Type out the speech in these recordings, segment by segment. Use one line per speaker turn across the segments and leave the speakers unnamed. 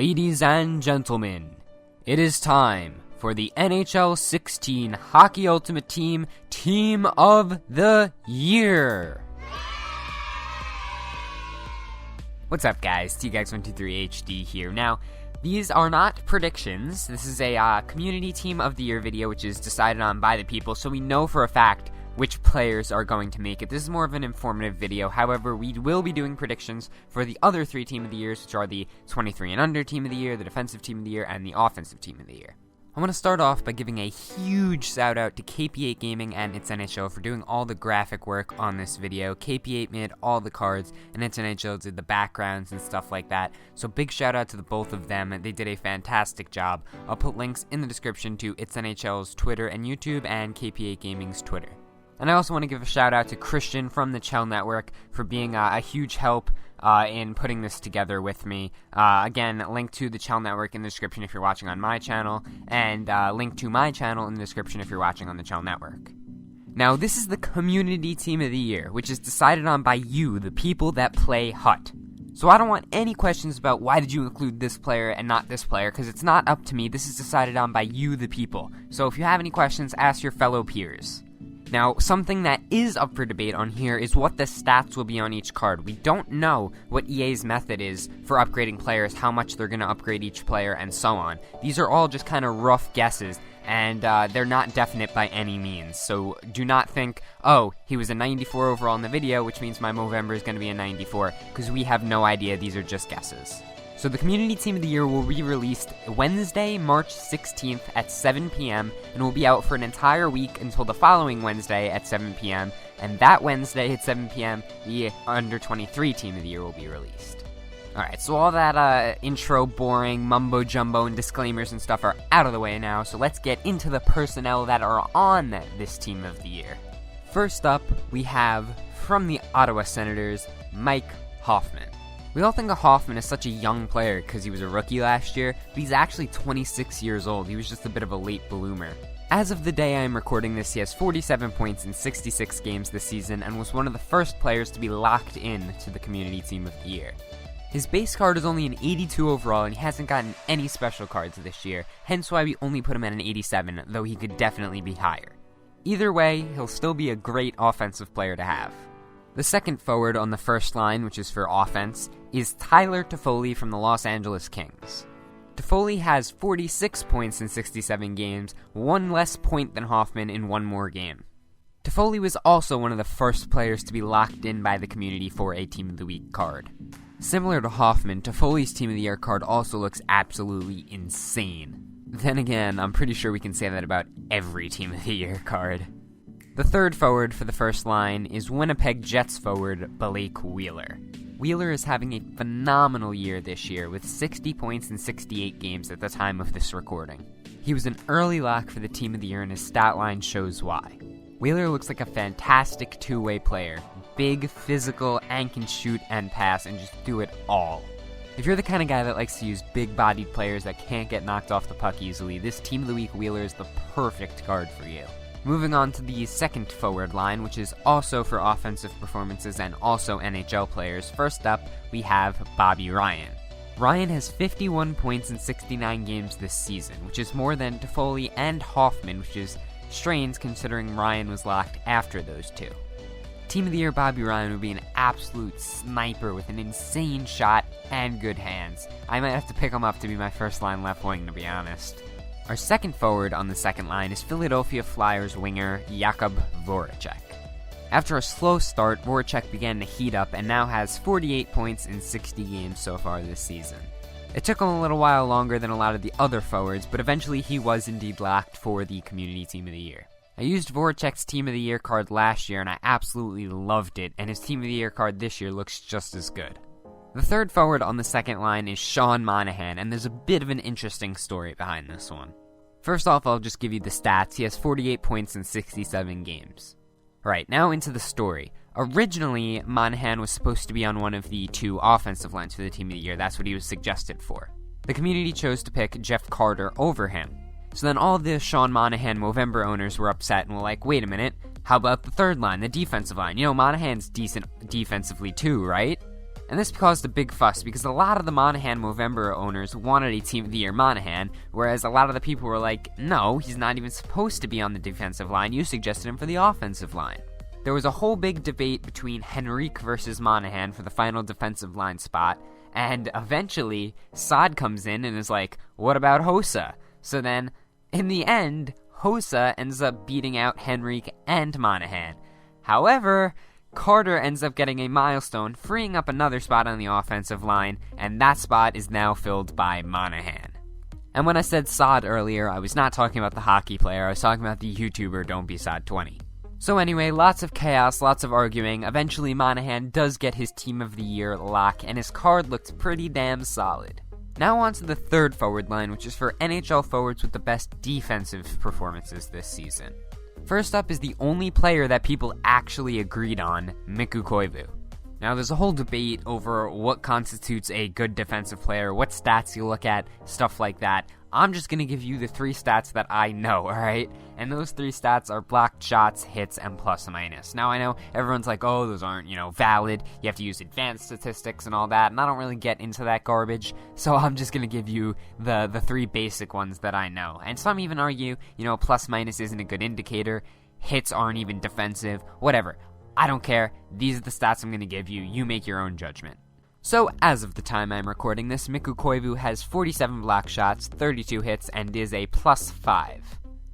Ladies and gentlemen, it is time for the NHL 16 Hockey Ultimate Team Team of the Year. What's up, guys? TGuys123HD here. Now, these are not predictions. This is a Community Team of the Year video, which is decided on by the people, so we know for a fact which players are going to make it. This is more of an informative video. However, we will be doing predictions for the other three Team of the Years, which are the 23 and under Team of the Year, the Defensive Team of the Year, and the Offensive Team of the Year. I want to start off by giving a huge shout out to KP8 Gaming and It's NHL for doing all the graphic work on this video. KP8 made all the cards, and It's NHL did the backgrounds and stuff like that. So big shout out to the both of them. They did a fantastic job. I'll put links in the description to It's NHL's Twitter and YouTube and KP8 Gaming's Twitter. And I also want to give a shout out to Christian from the Chell Network for being a huge help in putting this together with me. Again, link to the Chell Network in the description if you're watching on my channel, and link to my channel in the description if you're watching on the Chell Network. Now, this is the Community Team of the Year, which is decided on by you, the people that play HUT. So I don't want any questions about why did you include this player and not this player, because it's not up to me. This is decided on by you, the people. So if you have any questions, ask your fellow peers. Now, something that is up for debate on here is what the stats will be on each card. We don't know what EA's method is for upgrading players, how much they're going to upgrade each player, and so on. These are all just kind of rough guesses, and they're not definite by any means. So do not think, oh, he was a 94 overall in the video, which means my Movember is going to be a 94, because we have no idea. These are just guesses. So the Community Team of the Year will be released Wednesday, March 16th at 7 p.m. and will be out for an entire week until the following Wednesday at 7 p.m. And that Wednesday at 7 p.m., the Under 23 Team of the Year will be released. Alright, so all that intro, boring, mumbo-jumbo, and disclaimers and stuff are out of the way now, so let's get into the personnel that are on this Team of the Year. First up, we have, from the Ottawa Senators, Mike Hoffman. We all think of Hoffman as such a young player because he was a rookie last year, but he's actually 26 years old. He was just a bit of a late bloomer. As of the day I am recording this, he has 47 points in 66 games this season and was one of the first players to be locked in to the Community Team of the Year. His base card is only an 82 overall and he hasn't gotten any special cards this year, hence why we only put him at an 87, though he could definitely be higher. Either way, he'll still be a great offensive player to have. The second forward on the first line, which is for offense, is Tyler Toffoli from the Los Angeles Kings. Toffoli has 46 points in 67 games, one less point than Hoffman in one more game. Toffoli was also one of the first players to be locked in by the community for a Team of the Week card. Similar to Hoffman, Toffoli's Team of the Year card also looks absolutely insane. Then again, I'm pretty sure we can say that about every Team of the Year card. The third forward for the first line is Winnipeg Jets forward Blake Wheeler. Wheeler is having a phenomenal year this year with 60 points in 68 games at the time of this recording. He was an early lock for the Team of the Year and his stat line shows why. Wheeler looks like a fantastic two-way player, big, physical, and can shoot and pass and just do it all. If you're the kind of guy that likes to use big-bodied players that can't get knocked off the puck easily, this Team of the Week Wheeler is the perfect card for you. Moving on to the second forward line, which is also for offensive performances and also NHL players. First up, we have Bobby Ryan. Ryan has 51 points in 69 games this season, which is more than Toffoli and Hoffman, which is strange considering Ryan was locked after those two. Team of the Year Bobby Ryan would be an absolute sniper with an insane shot and good hands. I might have to pick him up to be my first line left wing, to be honest. Our second forward on the second line is Philadelphia Flyers winger Jakub Voracek. After a slow start, Voracek began to heat up and now has 48 points in 60 games so far this season. It took him a little while longer than a lot of the other forwards, but eventually he was indeed locked for the Community Team of the Year. I used Voracek's Team of the Year card last year and I absolutely loved it, and his Team of the Year card this year looks just as good. The third forward on the second line is Sean Monahan, and there's a bit of an interesting story behind this one. First off, I'll just give you the stats. He has 48 points in 67 games. Alright, now into the story. Originally, Monahan was supposed to be on one of the two offensive lines for the Team of the Year. That's what he was suggested for. The community chose to pick Jeff Carter over him. So then all the Sean Monahan Movember owners were upset and were like, wait a minute, how about the third line, the defensive line? You know, Monahan's decent defensively too, right? And this caused a big fuss because a lot of the Monahan Movember owners wanted a Team of the Year Monahan, whereas a lot of the people were like, no, he's not even supposed to be on the defensive line, you suggested him for the offensive line. There was a whole big debate between Henrique versus Monahan for the final defensive line spot, and eventually, Saad comes in and is like, what about Hossa? So then, in the end, Hossa ends up beating out Henrique and Monahan. However, Carter ends up getting a milestone, freeing up another spot on the offensive line, and that spot is now filled by Monahan. And when I said Saad earlier, I was not talking about the hockey player, I was talking about the YouTuber Don't Be Saad 20. So anyway, lots of chaos, lots of arguing. Eventually Monahan does get his Team of the Year lock, and his card looks pretty damn solid. Now on to the third forward line, which is for NHL forwards with the best defensive performances this season. First up is the only player that people actually agreed on, Mikko Koivu. Now there's a whole debate over what constitutes a good defensive player, what stats you look at, stuff like that. I'm just going to give you the 3 stats that I know, alright? And those 3 stats are blocked shots, hits, and plus minus. Now I know everyone's like, oh, those aren't, valid. You have to use advanced statistics and all that, and I don't really get into that garbage. So I'm just going to give you the 3 basic ones that I know. And some even argue, plus minus isn't a good indicator. Hits aren't even defensive. Whatever. I don't care. These are the stats I'm going to give you. You make your own judgment. So, as of the time I'm recording this, Mikko Koivu has 47 block shots, 32 hits, and is a +5.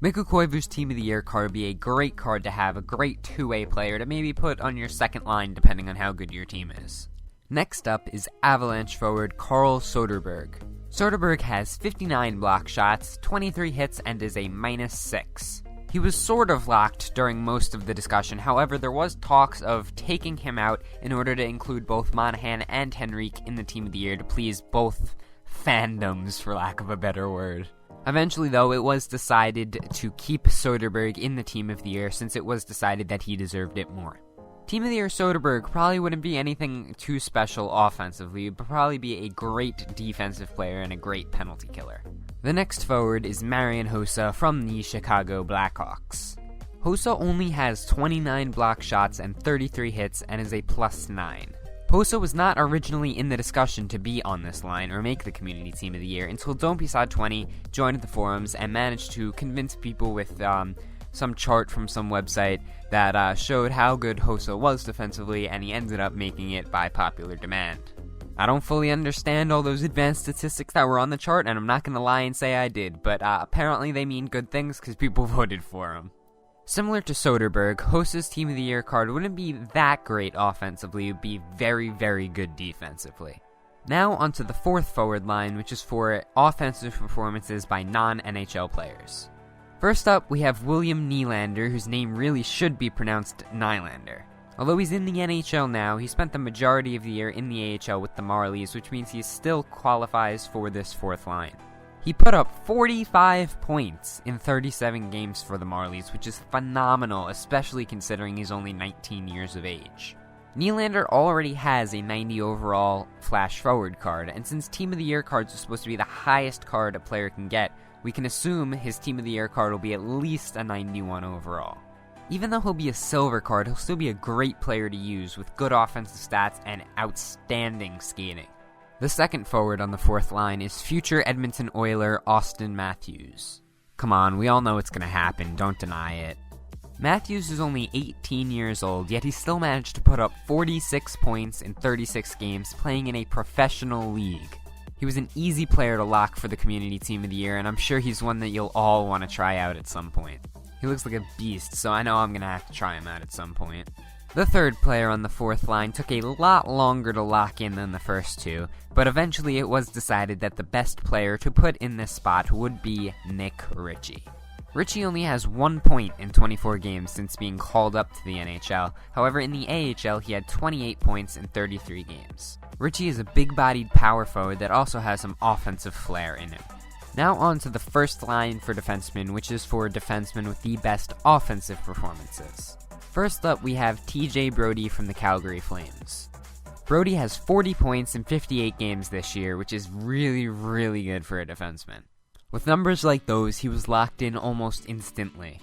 Mikko Koivu's Team of the Year card would be a great card to have, a great two-way player to maybe put on your second line depending on how good your team is. Next up is Avalanche forward Carl Soderberg. Soderberg has 59 block shots, 23 hits, and is a -6. He was sort of locked during most of the discussion, however there was talks of taking him out in order to include both Monahan and Henrique in the Team of the Year to please both fandoms, for lack of a better word. Eventually though, it was decided to keep Soderberg in the Team of the Year since it was decided that he deserved it more. Team of the Year Soderberg probably wouldn't be anything too special offensively, but probably be a great defensive player and a great penalty killer. The next forward is Marian Hossa from the Chicago Blackhawks. Hossa only has 29 block shots and 33 hits and is a +9. Hossa was not originally in the discussion to be on this line or make the Community Team of the Year until Don't Be Sad 20 joined the forums and managed to convince people with some chart from some website that showed how good Hossa was defensively, and he ended up making it by popular demand. I don't fully understand all those advanced statistics that were on the chart, and I'm not gonna lie and say I did, but apparently they mean good things because people voted for him. Similar to Soderberg, Hossa's Team of the Year card wouldn't be that great offensively, it would be very, very good defensively. Now onto the fourth forward line, which is for offensive performances by non-NHL players. First up, we have William Nylander, whose name really should be pronounced Nylander. Although he's in the NHL now, he spent the majority of the year in the AHL with the Marlies, which means he still qualifies for this fourth line. He put up 45 points in 37 games for the Marlies, which is phenomenal, especially considering he's only 19 years of age. Nylander already has a 90 overall flash forward card, and since Team of the Year cards are supposed to be the highest card a player can get, we can assume his Team of the Year card will be at least a 91 overall. Even though he'll be a silver card, he'll still be a great player to use with good offensive stats and outstanding skating. The second forward on the fourth line is future Edmonton Oiler Auston Matthews. Come on, we all know it's gonna happen, don't deny it. Matthews is only 18 years old, yet he still managed to put up 46 points in 36 games playing in a professional league. He was an easy player to lock for the Community Team of the Year, and I'm sure he's one that you'll all want to try out at some point. He looks like a beast, so I know I'm going to have to try him out at some point. The third player on the fourth line took a lot longer to lock in than the first two, but eventually it was decided that the best player to put in this spot would be Nick Ritchie. Ritchie only has 1 point in 24 games since being called up to the NHL. However, in the AHL, he had 28 points in 33 games. Ritchie is a big-bodied power forward that also has some offensive flair in him. Now on to the first line for defensemen, which is for defensemen with the best offensive performances. First up, we have TJ Brodie from the Calgary Flames. Brodie has 40 points in 58 games this year, which is really, really good for a defenseman. With numbers like those, he was locked in almost instantly.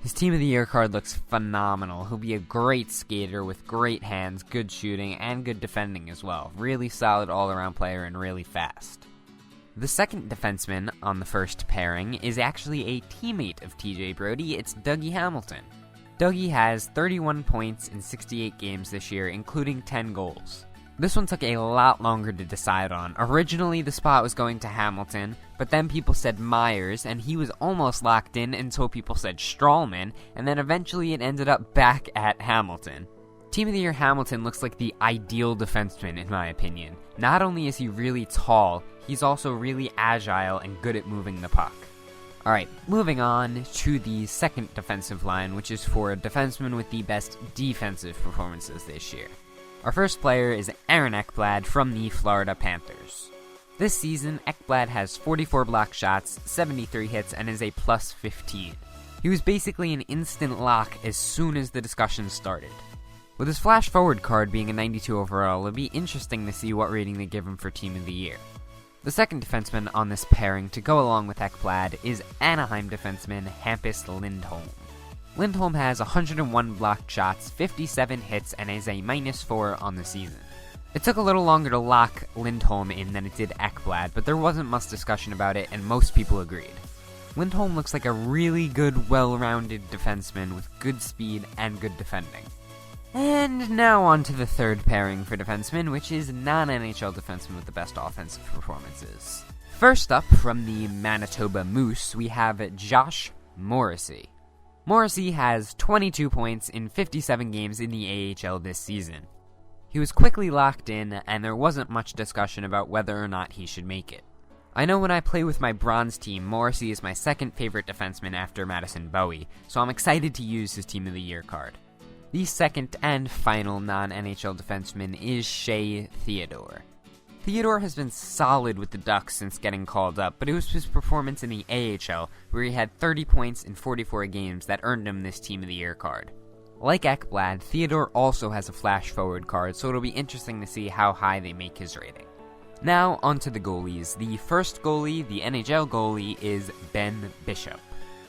His Team of the Year card looks phenomenal. He'll be a great skater with great hands, good shooting, and good defending as well. Really solid all-around player and really fast. The second defenseman on the first pairing is actually a teammate of TJ Brodie. It's Dougie Hamilton. Dougie has 31 points in 68 games this year, including 10 goals. This one took a lot longer to decide on. Originally, the spot was going to Hamilton, but then people said Myers, and he was almost locked in until people said Strawman, and then eventually it ended up back at Hamilton. Team of the Year Hamilton looks like the ideal defenseman, in my opinion. Not only is he really tall, he's also really agile and good at moving the puck. Alright, moving on to the second defensive line, which is for a defenseman with the best defensive performances this year. Our first player is Aaron Ekblad from the Florida Panthers. This season, Ekblad has 44 block shots, 73 hits, and is a plus 15. He was basically an instant lock as soon as the discussion started. With his flash forward card being a 92 overall, it'll be interesting to see what rating they give him for Team of the Year. The second defenseman on this pairing to go along with Ekblad is Anaheim defenseman Hampus Lindholm. Lindholm has 101 blocked shots, 57 hits, and is a -4 on the season. It took a little longer to lock Lindholm in than it did Ekblad, but there wasn't much discussion about it, and most people agreed. Lindholm looks like a really good, well-rounded defenseman with good speed and good defending. And now on to the third pairing for defensemen, which is non-NHL defenseman with the best offensive performances. First up, from the Manitoba Moose, we have Josh Morrissey. Morrissey has 22 points in 57 games in the AHL this season. He was quickly locked in, and there wasn't much discussion about whether or not he should make it. I know when I play with my bronze team, Morrissey is my second favorite defenseman after Madison Bowie, so I'm excited to use his Team of the Year card. The second and final non-NHL defenseman is Shea Theodore. Theodore has been solid with the Ducks since getting called up, but it was his performance in the AHL, where he had 30 points in 44 games, that earned him this Team of the Year card. Like Ekblad, Theodore also has a flash forward card, so it'll be interesting to see how high they make his rating. Now, onto the goalies. The first goalie, the NHL goalie, is Ben Bishop.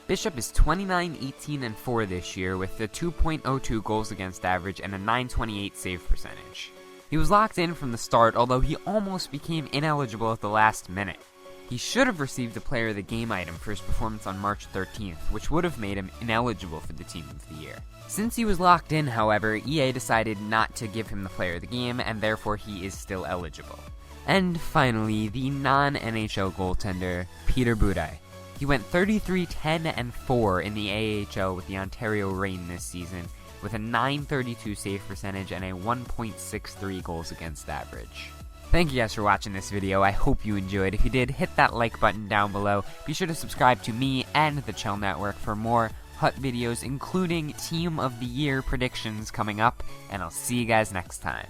Bishop is 29, 18, and 4 this year, with a 2.02 goals against average and a 928 save percentage. He was locked in from the start, although he almost became ineligible at the last minute. He should have received a Player of the Game item for his performance on March 13th, which would have made him ineligible for the Team of the Year. Since he was locked in, however, EA decided not to give him the Player of the Game, and therefore he is still eligible. And finally, the non-NHL goaltender, Peter Budaj. He went 33, 10, and 4 in the AHL with the Ontario Reign this season, with a 932 save percentage and a 1.63 goals against average. Thank you guys for watching this video. I hope you enjoyed. If you did, hit that like button down below. Be sure to subscribe to me and the Chell Network for more HUT videos, including Team of the Year predictions coming up, and I'll see you guys next time.